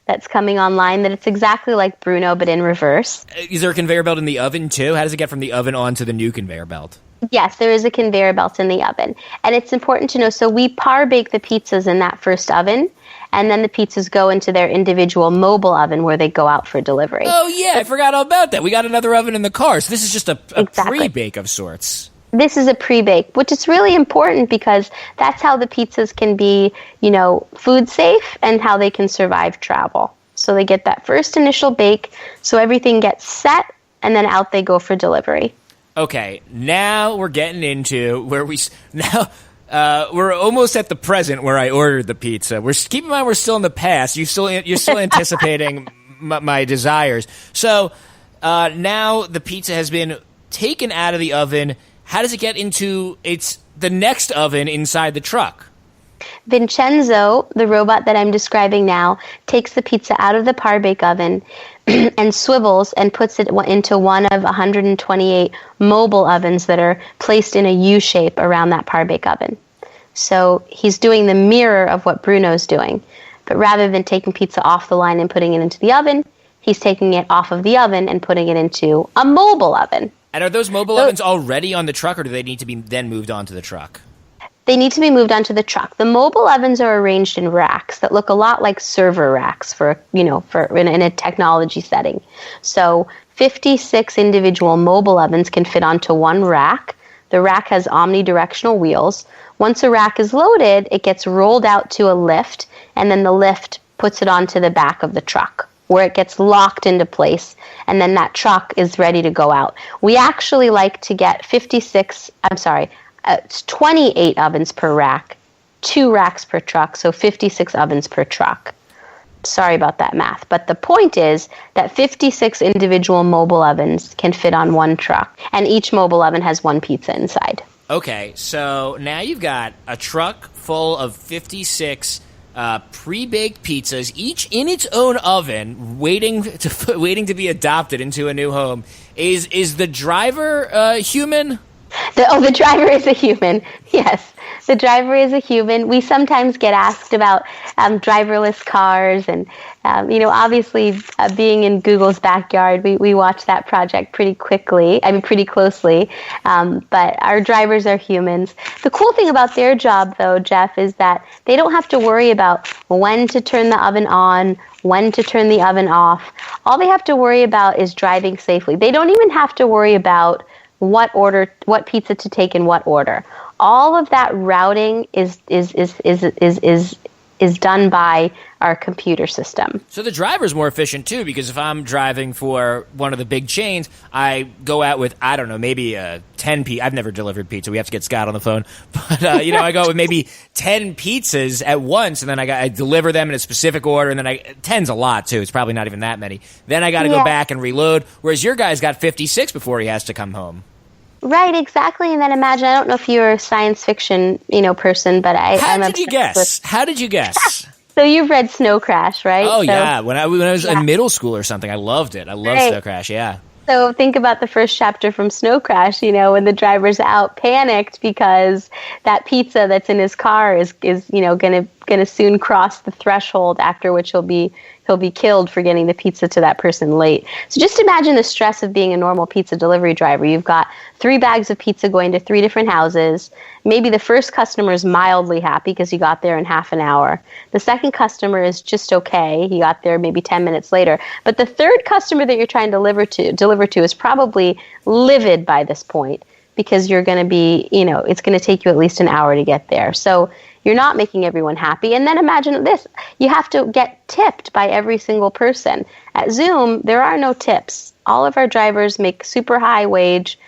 that's coming online that it's exactly like Bruno, but in reverse. Is there a conveyor belt in the oven, too? How does it get from the oven onto the new conveyor belt? Yes, there is a conveyor belt in the oven. And it's important to know, so we par bake the pizzas in that first oven, and then the pizzas go into their individual mobile oven where they go out for delivery. Oh, yeah, I forgot all about that. We got another oven in the car, so this is just a pre-bake of sorts. This is a pre-bake, which is really important because that's how the pizzas can be, you know, food safe and how they can survive travel. So they get that first initial bake, so everything gets set, and then out they go for delivery. Okay, now we're getting into where we're almost at the present where I ordered the pizza. Keep in mind we're still in the past. You're still anticipating my desires. So now the pizza has been taken out of the oven. How does it get into the next oven inside the truck? Vincenzo, the robot that I'm describing now, takes the pizza out of the par bake oven and swivels and puts it into one of 128 mobile ovens that are placed in a U shape around that par bake oven. So he's doing the mirror of what Bruno's doing. But rather than taking pizza off the line and putting it into the oven, he's taking it off of the oven and putting it into a mobile oven. And are those mobile ovens already on the truck, or do they need to be then moved onto the truck? they need to be moved onto the truck. The mobile ovens are arranged in racks that look a lot like server racks for in a technology setting. So 56 individual mobile ovens can fit onto one rack. The rack has omnidirectional wheels. Once a rack is loaded, it gets rolled out to a lift, and then the lift puts it onto the back of the truck, where it gets locked into place, and then that truck is ready to go out. We actually like to get 28 ovens per rack, 2 racks per truck, so 56 ovens per truck. Sorry about that math, but the point is that 56 individual mobile ovens can fit on one truck, and each mobile oven has one pizza inside. Okay, so now you've got a truck full of 56 pre-baked pizzas, each in its own oven, waiting to be adopted into a new home. Is the driver human? The driver is a human. Yes, the driver is a human. We sometimes get asked about driverless cars, and obviously, being in Google's backyard, we watch that project pretty closely. But our drivers are humans. The cool thing about their job, though, Jeff, is that they don't have to worry about when to turn the oven on, when to turn the oven off. All they have to worry about is driving safely. They don't even have to worry about what pizza to take in what order. All of that routing is done by our computer system. So the driver's more efficient too, because if I'm driving for one of the big chains, I go out with, I don't know, maybe 10 pizzas. I've never delivered pizza. We have to get Scott on the phone. But, I go with maybe 10 pizzas at once, and then I deliver them in a specific order, and then 10's a lot too. It's probably not even that many. Then I got to go back and reload, whereas your guy's got 56 before he has to come home. Right, exactly. And then imagine, I don't know if you're a science fiction, person, but How did you guess? So you've read Snow Crash, right? Oh, yeah. When I was in middle school or something, I loved it. I loved Snow Crash, yeah. So think about the first chapter from Snow Crash, when the driver's out panicked because that pizza that's in his car is going to soon cross the threshold, after which he'll be killed for getting the pizza to that person late. So just imagine the stress of being a normal pizza delivery driver. You've got 3 bags of pizza going to 3 different houses. Maybe the first customer is mildly happy because he got there in half an hour. The second customer is just okay. He got there maybe 10 minutes later. But the third customer that you're trying to deliver to is probably livid by this point, because you're going to be, it's going to take you at least an hour to get there. So you're not making everyone happy. And then imagine this. You have to get tipped by every single person. At Zume, there are no tips. All of our drivers make super high wage.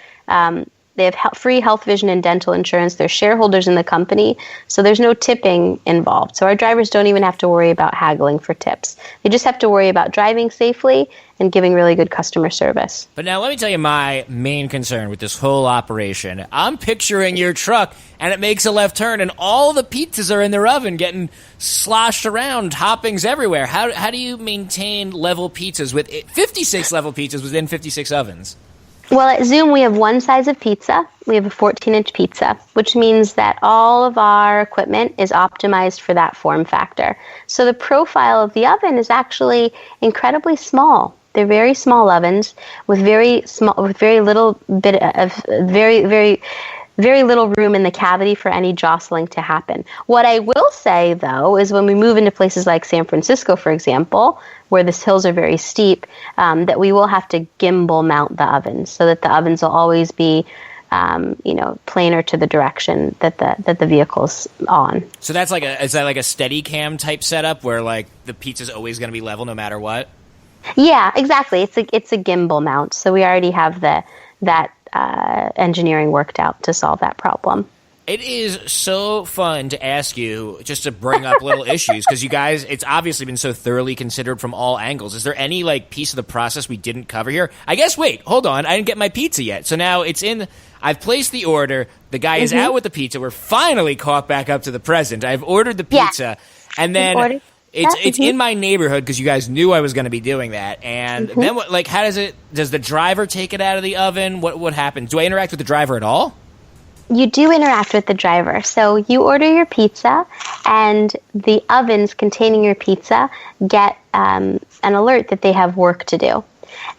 They have free health, vision, and dental insurance. They're shareholders in the company, so there's no tipping involved. So our drivers don't even have to worry about haggling for tips. They just have to worry about driving safely and giving really good customer service. But now let me tell you my main concern with this whole operation. I'm picturing your truck, and it makes a left turn, and all the pizzas are in their oven getting sloshed around, toppings everywhere. How do you maintain level pizzas with 56 level pizzas within 56 ovens? Well, at Zume, we have one size of pizza. We have a 14-inch pizza, which means that all of our equipment is optimized for that form factor. So the profile of the oven is actually incredibly small. They're very small ovens with very little room in the cavity for any jostling to happen. What I will say, though, is when we move into places like San Francisco, for example, where the hills are very steep, that we will have to gimbal mount the ovens so that the ovens will always be, planar to the direction that the vehicle's on. So is that like a steady cam type setup where like the pizza's always going to be level no matter what? Yeah, exactly. It's a gimbal mount. So we already have that engineering worked out to solve that problem. It is so fun to ask you just to bring up little issues, because you guys, it's obviously been so thoroughly considered from all angles. Is there any piece of the process we didn't cover here? I guess, wait, hold on. I didn't get my pizza yet. So now I've placed the order. The guy is out with the pizza. We're finally caught back up to the present. I've ordered the pizza, and then it's in my neighborhood because you guys knew I was going to be doing that. And then what? How does the driver take it out of the oven? What happens? Do I interact with the driver at all? You do interact with the driver. So you order your pizza, and the ovens containing your pizza get an alert that they have work to do.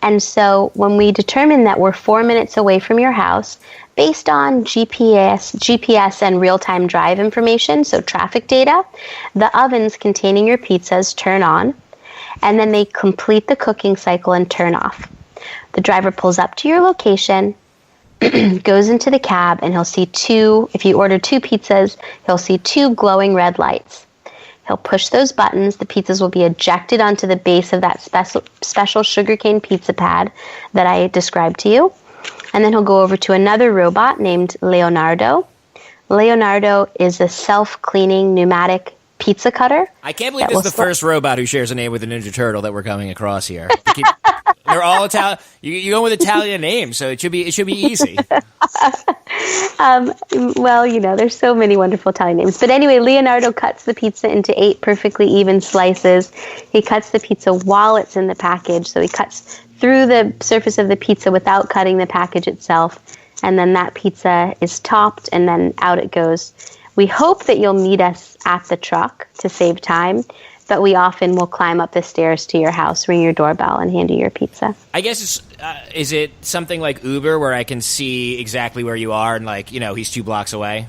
And so when we determine that we're 4 minutes away from your house, based on GPS and real-time drive information, so traffic data, the ovens containing your pizzas turn on, and then they complete the cooking cycle and turn off. The driver pulls up to your location, goes into the cab, and he'll see if you order 2 pizzas, he'll see 2 glowing red lights. He'll push those buttons. The pizzas will be ejected onto the base of that special sugarcane pizza pad that I described to you. And then he'll go over to another robot named Leonardo. Leonardo is a self-cleaning pneumatic pizza cutter. I can't believe this is the first robot who shares a name with a Ninja Turtle that we're coming across here. They're all Italian. You go with Italian names, so it should be easy. Well, there's so many wonderful Italian names. But anyway, Leonardo cuts the pizza into 8 perfectly even slices. He cuts the pizza while it's in the package. So he cuts through the surface of the pizza without cutting the package itself. And then that pizza is topped, and then out it goes. We hope that you'll meet us at the truck to save time, but we often will climb up the stairs to your house, ring your doorbell, and hand you your pizza. I guess is it something like Uber where I can see exactly where you are and he's 2 blocks away?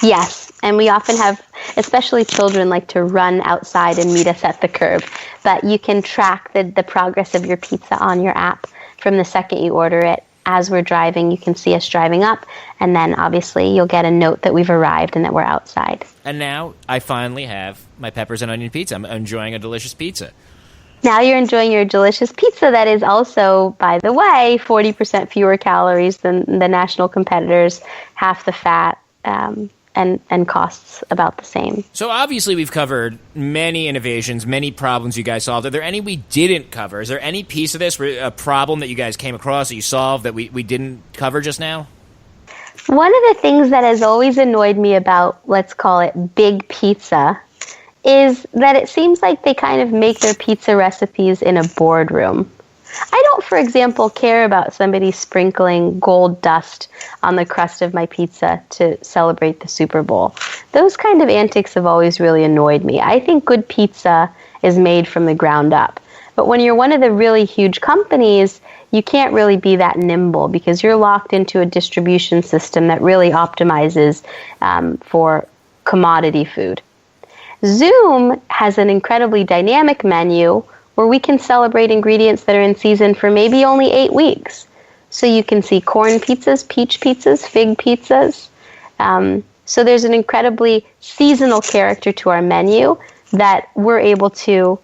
Yes, and we often have, especially children, like to run outside and meet us at the curb. But you can track the progress of your pizza on your app from the second you order it. As we're driving, you can see us driving up, and then obviously you'll get a note that we've arrived and that we're outside. And now I finally have my peppers and onion pizza. I'm enjoying a delicious pizza. Now you're enjoying your delicious pizza that is also, by the way, 40% fewer calories than the national competitors, half the fat, and costs about the same. So obviously we've covered many innovations, many problems you guys solved. Are there any we didn't cover? Is there any piece of this, a problem that you guys came across that you solved that we didn't cover just now? One of the things that has always annoyed me about, let's call it big pizza, is that it seems like they kind of make their pizza recipes in a boardroom. I don't, for example, care about somebody sprinkling gold dust on the crust of my pizza to celebrate the Super Bowl. Those kind of antics have always really annoyed me. I think good pizza is made from the ground up. But when you're one of the really huge companies, you can't really be that nimble because you're locked into a distribution system that really optimizes for commodity food. Zume has an incredibly dynamic menu where we can celebrate ingredients that are in season for maybe only 8 weeks. So you can see corn pizzas, peach pizzas, fig pizzas. So there's an incredibly seasonal character to our menu that we're able to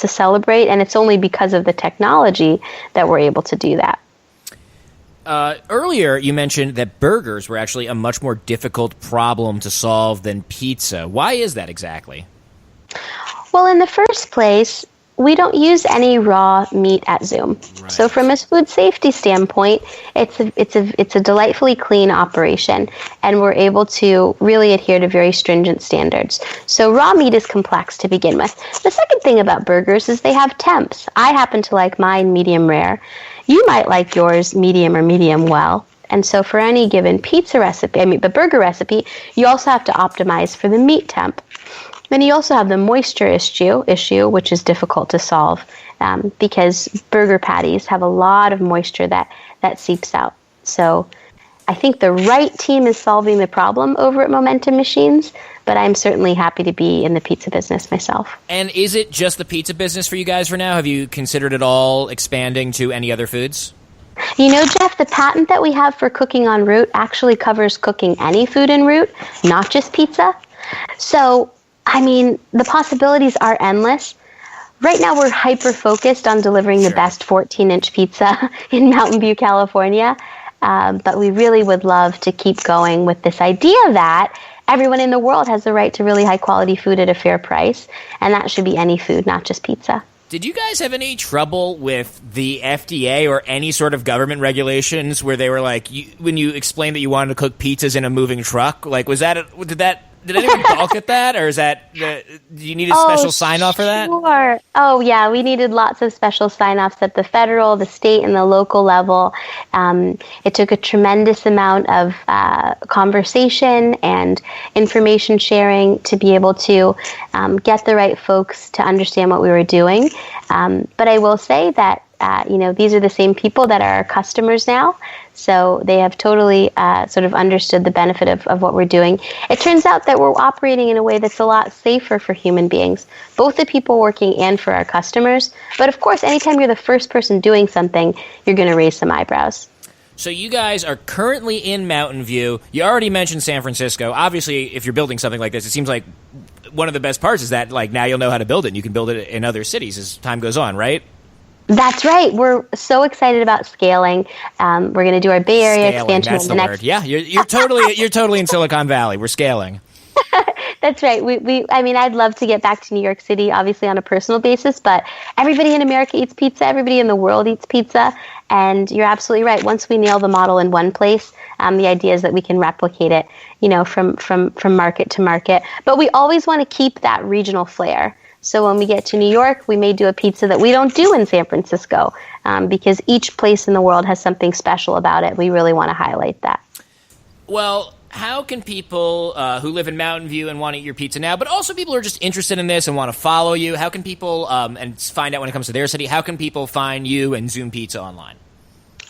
celebrate, and it's only because of the technology that we're able to do that. Earlier, you mentioned that burgers were actually a much more difficult problem to solve than pizza. Why is that exactly? Well, in the first place, we don't use any raw meat at Zume. Right. So from a food safety standpoint, it's a delightfully clean operation, and we're able to really adhere to very stringent standards. So raw meat is complex to begin with. The second thing about burgers is they have temps. I happen to like mine medium rare. You might like yours medium or medium well. And so for any given pizza recipe, the burger recipe, you also have to optimize for the meat temp. Then you also have the moisture issue, which is difficult to solve because burger patties have a lot of moisture that seeps out. So I think the right team is solving the problem over at Momentum Machines, but I'm certainly happy to be in the pizza business myself. And is it just the pizza business for you guys for now? Have you considered at all expanding to any other foods? Jeff, the patent that we have for cooking en route actually covers cooking any food en route, not just pizza. So the possibilities are endless. Right now, we're hyper-focused on delivering the best 14-inch pizza in Mountain View, California. But we really would love to keep going with this idea that everyone in the world has the right to really high-quality food at a fair price, and that should be any food, not just pizza. Did you guys have any trouble with the FDA or any sort of government regulations where they were like, when you explained that you wanted to cook pizzas in a moving truck, did that Did anyone balk at that, or is that do you need a special sign off for that? Sure. Oh, yeah. We needed lots of special sign-offs at the federal, the state, and the local level. It took a tremendous amount of conversation and information sharing to be able to get the right folks to understand what we were doing. But I will say that these are the same people that are our customers now. So they have totally sort of understood the benefit of what we're doing. It turns out that we're operating in a way that's a lot safer for human beings, both the people working and for our customers. But of course, anytime you're the first person doing something, you're going to raise some eyebrows. So you guys are currently in Mountain View. You already mentioned San Francisco. Obviously, if you're building something like this, it seems like one of the best parts is that now you'll know how to build it, and you can build it in other cities as time goes on, right? That's right. We're so excited about scaling. We're going to do our Bay Area expansion. That's the word. Yeah, you're totally in Silicon Valley. We're scaling. That's right. I'd love to get back to New York City, obviously on a personal basis, but everybody in America eats pizza. Everybody in the world eats pizza. And you're absolutely right. Once we nail the model in one place, the idea is that we can replicate it, from market to market. But we always want to keep that regional flair. So when we get to New York, we may do a pizza that we don't do in San Francisco because each place in the world has something special about it. We really want to highlight that. Well, how can people who live in Mountain View and want to eat your pizza now, but also people who are just interested in this and want to follow you, how can people, and find out when it comes to their city, how can people find you and Zume Pizza online?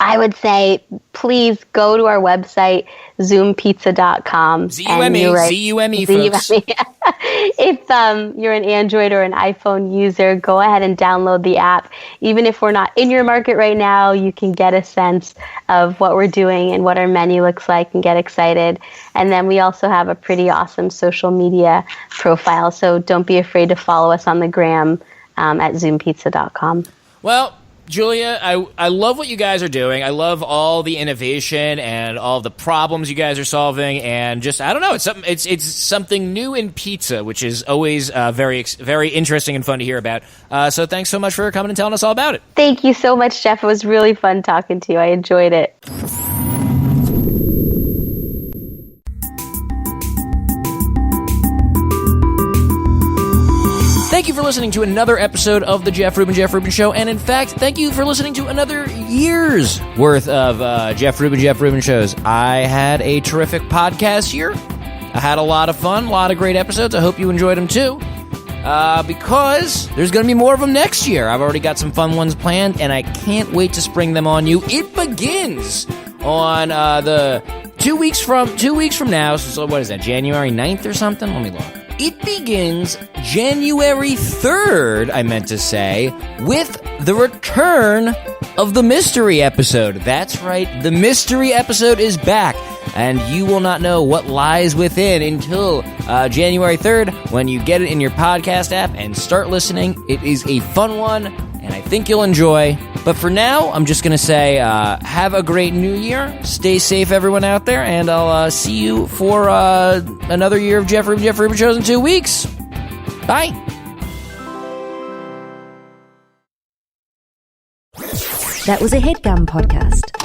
I would say, please go to our website, ZumePizza.com. Z-U-M-E, folks. If you're an Android or an iPhone user, go ahead and download the app. Even if we're not in your market right now, you can get a sense of what we're doing and what our menu looks like and get excited. And then we also have a pretty awesome social media profile, so don't be afraid to follow us on the gram at ZumePizza.com. Well, Julia, I love what you guys are doing. I love all the innovation and all the problems you guys are solving, and just I don't know, it's something new in pizza, which is always very very interesting and fun to hear about. So thanks so much for coming and telling us all about it. Thank you so much, Jeff. It was really fun talking to you. I enjoyed it. Thank you for listening to another episode of the Jeff Rubin Show, and in fact, thank you for listening to another year's worth of Jeff Rubin shows. I had a terrific podcast year. I had a lot of fun, a lot of great episodes. I hope you enjoyed them too, because there's going to be more of them next year. I've already got some fun ones planned, and I can't wait to spring them on you. It begins on the 2 weeks from now. So what is that, January 9th or something? Let me look. It begins January 3rd, I meant to say, with the return of the mystery episode. That's right, the mystery episode is back, and you will not know what lies within until January 3rd when you get it in your podcast app and start listening. It is a fun one, and I think you'll enjoy. But for now, I'm just going to say, have a great new year. Stay safe, everyone out there, and I'll see you for another year of Jeff Rubin shows in 2 weeks. Bye. That was a HeadGum podcast.